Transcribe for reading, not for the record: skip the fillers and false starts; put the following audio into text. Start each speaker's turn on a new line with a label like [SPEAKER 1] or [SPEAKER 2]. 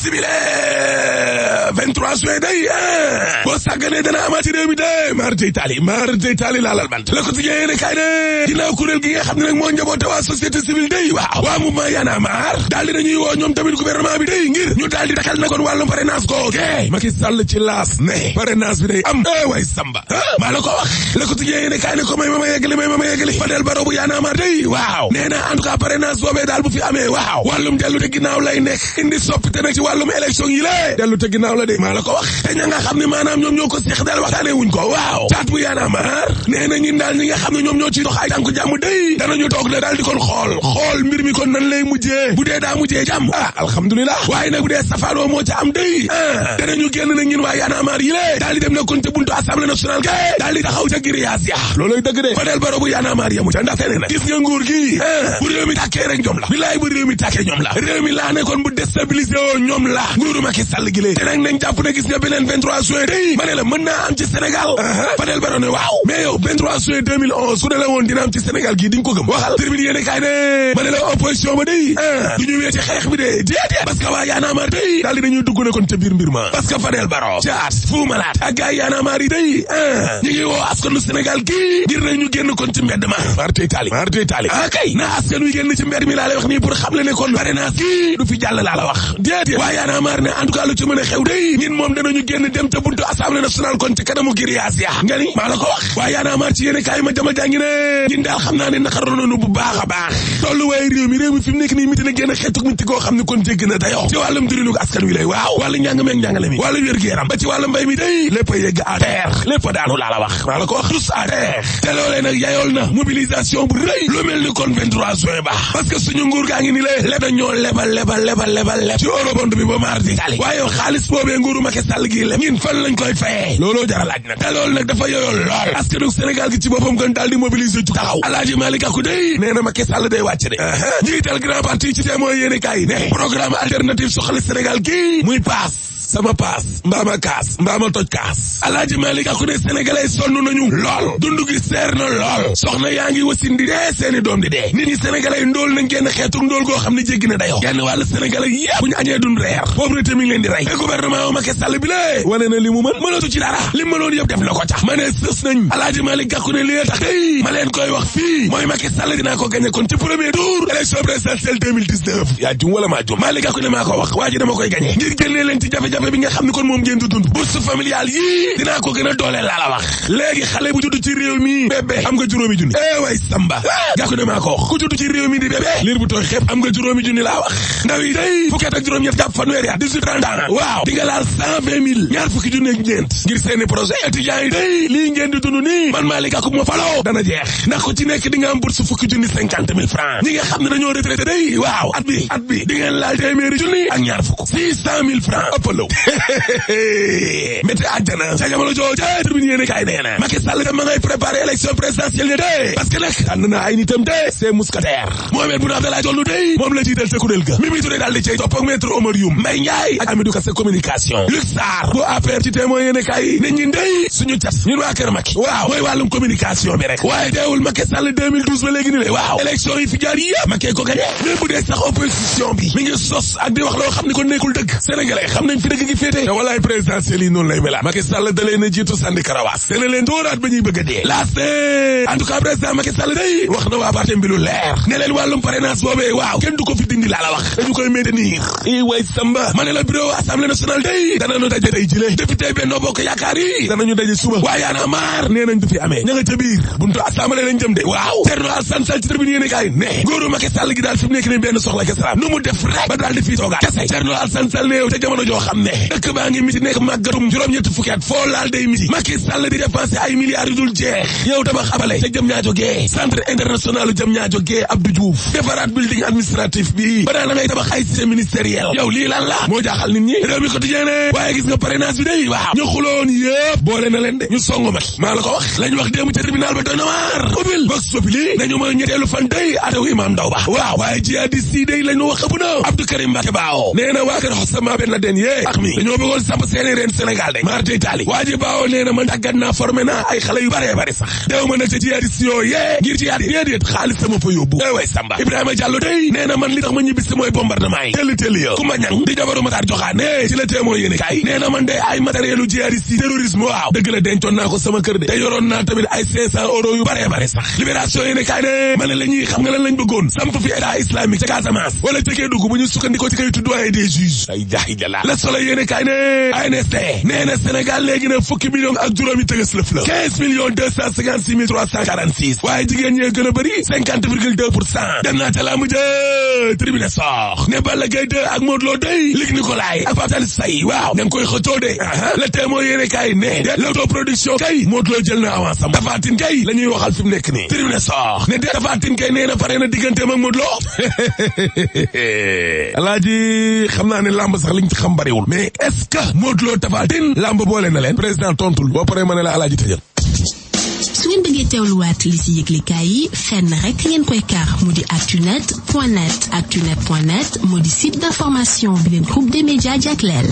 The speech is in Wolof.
[SPEAKER 1] simile 23 juin day boo sàgganee dana amaat ci réew mi de mardi tali laalal bant la ko tijjee yéene kaay ne ginnaaw kuréel gi nga xam ne nag moo njaboote waa société civile day waaw waa mouvement Y'en a marre daal di nañuy woo ñoom tamit gouvernement bi day ngir ñu daal di dakal na kon wàllum parrainage googe Macky Sall ci laas ne parrainage bi day am way samba maa la ko wax la ko tijjee yéene kaay ne ko may ma yeggali Fadel Barro bu Y'en a marre day waaw nee na en tout cas parrainage boobee daal bu fi amee waaw wàllum dellu te ginnaaw lay nekk indi soppite nag ci wàllum élection yi lée dellu te ginnaaw la de maa la ko wax te ña nga xam ne maanaam ñoom ñoo ko seex daal waxtaane wuñ ko waaw caat bu Y'en a marre nee na ñun daal ñi nga xam ne ñoom ñoo ciy dox ay tànku jàmm day danañu toog la daal di kon xool mbir mi kon nan lay mujjee bu dee daa mujjee jàmm alhamdulilah waaye nag bu dee safaanoo moo ca am day danañu génn nag ñun waa Y'en a marre yi lée daal di dem na kon ca buntu assemblée nationale ga daal di taxaw ca grillage ya looloy dëgg de Fadel Barro bu Y'en a marre yamu ca ndax tene nag gis nga nguur gi bu réew mi tàkkee rek ñoom la bilaay bu réew mi tàkkee ñoom la réew mi laa ne kon bu déstabilisé woo ñoom la nguuru Macky Sall gi lée te nag nañ jàpp ne gis nga beneen 23 juin day ma ne la mën naa am ci Sénégal Fadel Barro ne waaw mais yow 23 juin 2011 su ne la woon dina am ci Sénégal gii di nga ko gëm waxal termine yéene kaay ne ma ne la opposition ba day du ñu wee ci xeex bi de déedéet parce que waa Y'en a marre day daal dinañuy dugg ne kon ca biir mbir ma parce que Fadel Barro Thiat Fou Malade ak gars Y'en a marre yi day ñu ngi woo askanu Sénégal kii ngir nañu génn kon ci mbedd ma marté tali kay na askan wi génn ci mbedd mi laa lay wax nii pour xam le ne kon parrainage kii du fi jàll laa la wax déedéet waa Y'en a marre ne en tout cas lu ci mën a xew day ñin moom danañu génn dem ca buntu assemblée nationale kon ci kanamu grillage ya nga ni maa la ko wax waa Y'en a marre ci yéene kaay ma jama jàngi ne ñun daal xam naa ne naqaroon nañu bu baax a baax tollu waaye réew mi fi mu nekk nii miti na génn xeetuk miti koo xam ne kon jégg na dayoo ci wàllum dundinu askan wi lay waaw wàllu njàng meeg njàngale mi wàllu wér-gu-yaram ba ci wàllu mbay mi day lépp a yegg à terre lépp a daanu laa la wax maa la ko wax tous à terre te loolee nag yayool na mobilisation bu rëy lu mel ni kon 23 juin ba parce que suñu nguur gaa ngi ni lée leb na ñoo lebal ci eurobond bi ba mardi tali waaye xaalis boobee nguuru Macky Sall gi leb ñin fan lañ koy fayee looloo jara laaj nag te loolu nag dafa yoyool lool askanu Sénégal gi ci boppam kon daal di mobiliser ci taxaw Alaaji Malick Gakou day nee na Macky Sall day wàcc de njiital grand parti ci témoin yéene kaay ne programme alternatif soxali Sénégal gi muy sama paas mbaama kaas mbaama toj kaas Alaaji Malick Gakou ne sénégalais sonn nañu lool dund gi seer na lool soxna yaa ngi wasin di dee seeni doom di dee nit ñi sénégalais ndóol nañ génn xeetu ndóol goo xam ne jéggi na dayoo genn wàllu sénégalais yépp bu ñu añee dun reer pauvreté mi ngi leen di rey te gouvernement wu Macky Sall bi lée wane na li mu mënatu ci dara li mënoon yëpp def na ko tax ma ne sës nañ Alaaji Malick Gakou ne li tax tey ma leen koy wax fii mooy Macky Sall dinaa ko gagné kon ci premier tour élection présidentielle 2019 yaa jum wala maa jum Malick Gakou ne maa ko wax waa ji dama koy gagné ngir génnee leen ci jafe-jafe bi nga xam ne kon moom ngeen di dund bourse familiale yii dinaa ko gën a dooleel laa la wax léegi xale bu judd ci réew mi bébé am nga juróomi junni way samba Gakou ne maa ko wax ku judd ci réew mi di bébé liir bu tooy xepp am nga juróomi junni laa wax ndaw yi day fukki at ak juróom-ñett jàpp fanweeri at 18-30 ans waaw di nga laal 120 000 ñaar fukki junni ak ñeent ngir seeni projet étudiants yi day lii ngeen di dund nii man Malick Gakou moo faloo dana jeex ndax ku ci nekk di nga am bourse fukki junni 50 000 francs ñi nga xam ne dañoo retraité day waaw at bi di ngeen laal téeméeri junni ak ñaar fukk 600 000 francs ëppalaw métti àjjana ca jamono jooju tribune yéene kaay nee na Macky Sall ma ngay préparer élection présidentielle de parce que nag ànd na ay nitam de c'est mousquetaire Mohamed Boun Abdallah Dionne day moom la jiital ca kuréel ga Mimi Touré daal di cay topp ak maître Oumar Youm Mbaye Ndiaye ak Amidou Kassé communication Luc Sarr bu APR ci témoin yéene kaay ne ñi day suñu cat ñun waa kër Macky waaw mooy wàllum communication bi rek waaye teewul Macky Sall 2012 ba léegi ni le waaw élection yi fi jaar yëpp Macky ko gagné mais bu dee sax opposition bi mi ngi sos ak di wax loo xam ne ko nekkul dëgg sénégalais xam nañ fi dëgg gi féete te walaay présidentielle yi noonu lay melaat Macky Sall da leen a jiitu sandi karawaas te leen dooraat ba ñuy bëgg a dee laas en tout cas président Macky Sall day wax na waa parti bi lu leer ne leen wàllum parrainage boobee waaw kenn du ko fi dindi laa la wax dañu koy maintenir way samba ma ne la bureau assemblée nationale day danañu daje day jile député Benno Bokk Yaakaar yi danañu daje suba waaye Y'en a marre nee nañ du fi amee ña nga ca biir buntu assemblée lañ jëm de waaw Thierno Alassane Sall ci tribune yéene kaay ne góoru Macky Sall gi daal fi mu nekk ni benn soxla kese la nu mu def rek ba daal di fii toogaat kese Thierno Alassane Sall ne yow te jamono joo xam ne dëkk baa ngi miti nekk màggatum juróom-ñetti fukki at foo laal day miti Macky Sall di dépensé ay milliards yu dul jeex yow tabax abale te jëm ñaajo gee centre international jëm ñaajo gee Abdou Diouf defaraat building administratif bi ba daal da ngay tabax ay cité ministériel yow lii lan la moo jaaxal nit ñi réew mi quotidien ne waaye gis nga parrainage bi day waaw ñu xuloon yëpp boole na leen de ñu songu Macky maa la ko wax lañ wax démb ca tribunal ba doy na waar ubbil box populi nañu ma ñetteelu fan day ataw imam Ndaw ba waaw waaye jihadiste yi day lañu wax ëpp na Abdou Karim Mbacké Bao nee na waa kër Osama Ben Laden yee ak mi dañoo bëggoon samp seeni reen Sénégal de marti Italie waa ji baawoo nee na man tàggat naa formé naa ay xale yu bare bare sax dew ma nag ca jihadiste yooyee ngir jihaad déedéet xaalis sama fa yóbbu way Samba Ibrahima Diallo day nee na man li tax ma ñibbisi mooy bombardement yi tell ya ku ma ñang di jabaru Matar Joxaane ci la témoin yéene kay nee na man de ay matériel u jihadiste yi terrorisme waaw dëgg la dencoon naa ko sama kër de te yoroon naa tamit ay 500 euros yu bare bare sax libération yéene kay ne ma ne la ñuy xam nga lan lañ bëggoon samp fi état islamique ca Casamance wala ca Kédougou bu ñu sukkandikoo ci kayitu doyen des juges ay jaay jala la solo yéene kay ne ANSD nee na Sénégal léegi na fukki millions ak juróomi tëgës lëf la 15,256,346 waaye jigéen ñee gën a bëri 50,2% dem naa ca laa mujj tribune sox ne Balla Gaye 2 ak Modou Lo day Luc Nicolaï ak Pape Thialis Faye waaw ña ngi koy xëccoo de le témoin yéene kay ne l'autoproduction kay Modou Lo jël na avance am Tapha Tine kay la ñuy waxal fi mu nekk nii tribune sox ne Tapha Tine kay nee na pare na digganteem ak Modou Lo alaaji xam naa ne lamb sax liñ ci xam bariwul mais est-ce que Modou Lo Tapha Tine lamb boole na leen président tontul boo paree ma ne la alaaji tëjal
[SPEAKER 2] su ngeen bëggee teewluwaat li ci yëglekaay yi fenn rek ngeen koy kar mu di actunet.net actunet.net moo di site d'information bi leen groupe des médias jagleel